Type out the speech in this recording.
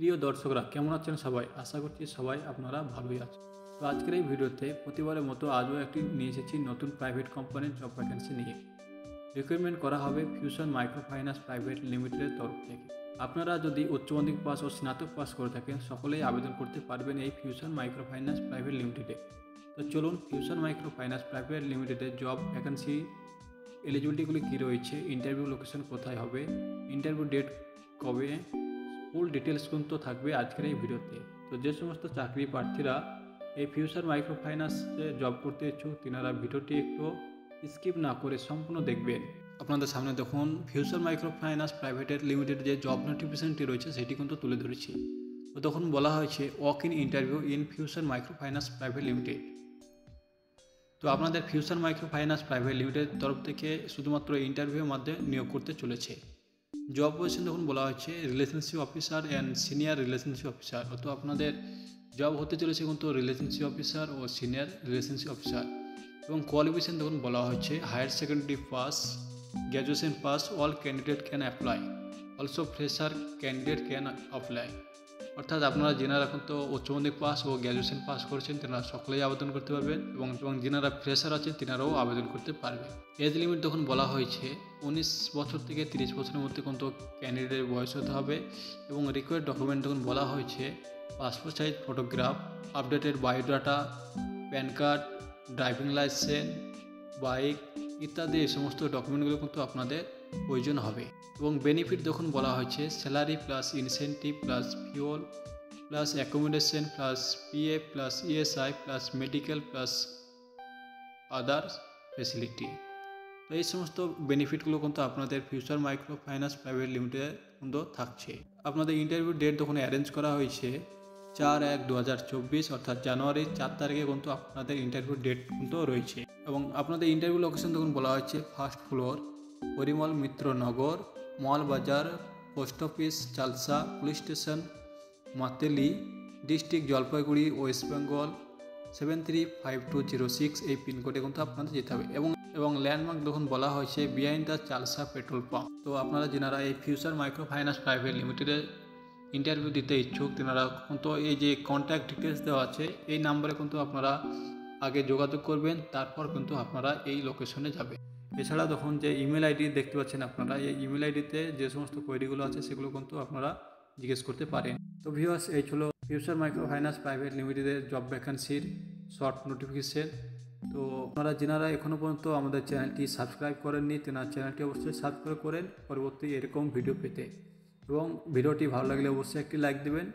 প্রিয় দর্শকরা কেমন আছেন সবাই? আশা করছি সবাই আপনারা ভালোই আছেন। তো আজকের এই ভিডিওতে প্রতিবারের মতো আজও একটি নিয়ে এসেছি নতুন প্রাইভেট কোম্পানির জব ভ্যাকেন্সি নিয়ে। রিক্রুটমেন্ট করা হবে ফিউশন মাইক্রো ফাইন্যান্স প্রাইভেট লিমিটেডের তরফ থেকে। আপনারা যদি উচ্চ মাধ্যমিক পাস ও স্নাতক পাস করে থাকেন সকলেই আবেদন করতে পারবেন এই ফিউশন মাইক্রো ফাইন্যান্স প্রাইভেট লিমিটেডে। তো চলুন ফিউশন মাইক্রো ফাইন্যান্স প্রাইভেট লিমিটেডের জব ভ্যাকেন্সি এলিজিবিলিটিগুলি কী রয়েছে, ইন্টারভিউ লোকেশন কোথায় হবে, ইন্টারভিউ ডেট কবে, ফুল ডিটেলস কিন্তু থাকবে আজকের এই ভিডিওতে। তো যে সমস্ত চাকরি প্রার্থীরা এই ফিউচার মাইক্রো ফাইন্যান্সে জব করতে ইচ্ছুক তিনারা ভিডিওটি একটু স্কিপ না করে সম্পূর্ণ দেখবেন। আপনাদের সামনে দেখুন future micro finance private limited যে জব নোটিফিকেশনটি রয়েছে সেটি কিন্তু তুলে ধরেছি। তো তখন বলা হয়েছে walk in interview in future micro finance private limited. তো আপনাদের future micro finance private limited তরফ থেকে শুধুমাত্র ইন্টারভিউর মাধ্যমে নিয়োগ করতে চলেছে। জব পজিশন যখন বলা হচ্ছে relationship officer and senior relationship officer, তো আপনাদের জব হতে চলেছে কিন্তু রিলেশনশিপ অফিসার ও সিনিয়র রিলেশনশিপ অফিসার। এবং কোয়ালিফিকেশন যখন বলা হচ্ছে higher secondary pass, graduation pass, all candidate can apply, also fresher candidate can apply. অর্থাৎ আপনারা যেনারা এখন তো উচ্চ মাধ্যমিক পাস ও গ্র্যাজুয়েশন পাস করেছেন তেনারা সকলেই আবেদন করতে পারবেন এবং যেনারা ফ্রেশার আছেন তেনারাও আবেদন করতে পারবেন। এজ লিমিট তখন বলা হয়েছে 19 বছর থেকে 30 বছরের মধ্যে কিন্তু ক্যান্ডিডেটের বয়স হতে হবে। এবং রিকোয়ার্ড ডকুমেন্ট তখন বলা হয়েছে passport size photograph, updated biodata, pan card, driving licence, bike ইত্যাদি এই সমস্ত ডকুমেন্টগুলো কিন্তু আপনাদের প্রয়োজন হবে। এবং বেনিফিট যখন বলা হয়েছে salary plus incentive plus fuel plus accommodation plus PF plus ESI plus medical plus others facility. তো এই সমস্ত বেনিফিটগুলো কিন্তু আপনাদের future micro finance private limited কিন্তু থাকছে। আপনাদের ইন্টারভিউ ডেট তখন অ্যারেঞ্জ করা হয়েছে 4/1/2024 অর্থাৎ জানুয়ারি 4 তারিখে কিন্তু আপনাদের ইন্টারভিউ ডেট কিন্তু রয়েছে। এবং আপনাদের ইন্টারভিউ লোকেশন তখন বলা হয়েছে first floor, Parimal Mitra Nagar, Mal Bazar, post office Chalsa, police station Mateli, district Jalpaiguri, West Bengal 735206 এই পিনকোডে কিন্তু আপনাদের যেতে হবে। এবং ল্যান্ডমার্ক যখন বলা হয়েছে behind the Chalsa petrol pump. তো আপনারা যেনারা এই ফিউচার মাইক্রো ফাইন্যান্স প্রাইভেট লিমিটেডের ইন্টারভিউ দিতে ইচ্ছুক তেনারা কিন্তু এই যে কন্ট্যাক্ট ডিটেলস দেওয়া আছে এই নাম্বারে কিন্তু আপনারা আগে যোগাযোগ করবেন, তারপর কিন্তু আপনারা এই লোকেশনে যাবেন। এছাড়া তখন যে ইমেল আইডি দেখতে পাচ্ছেন আপনারা এই ইমেল আইডিতে যে সমস্ত কোয়েরিগুলো আছে সেগুলো কিন্তু আপনারা জিজ্ঞেস করতে পারেন। তো ভিউয়ার্স এই ছিল ফিউচার মাইক্রো ফাইন্যান্স প্রাইভেট লিমিটেডের জব ভ্যাকেন্সির শর্ট নোটিফিকেশন। তো আপনারা যেনারা এখনও পর্যন্ত আমাদের চ্যানেলটি সাবস্ক্রাইব করেননি তেনার চ্যানেলটি অবশ্যই সাবস্ক্রাইব করেন পরবর্তী এরকম ভিডিও পেতে। এবং ভিডিওটি ভালো লাগলে অবশ্যই একটি লাইক দেবেন।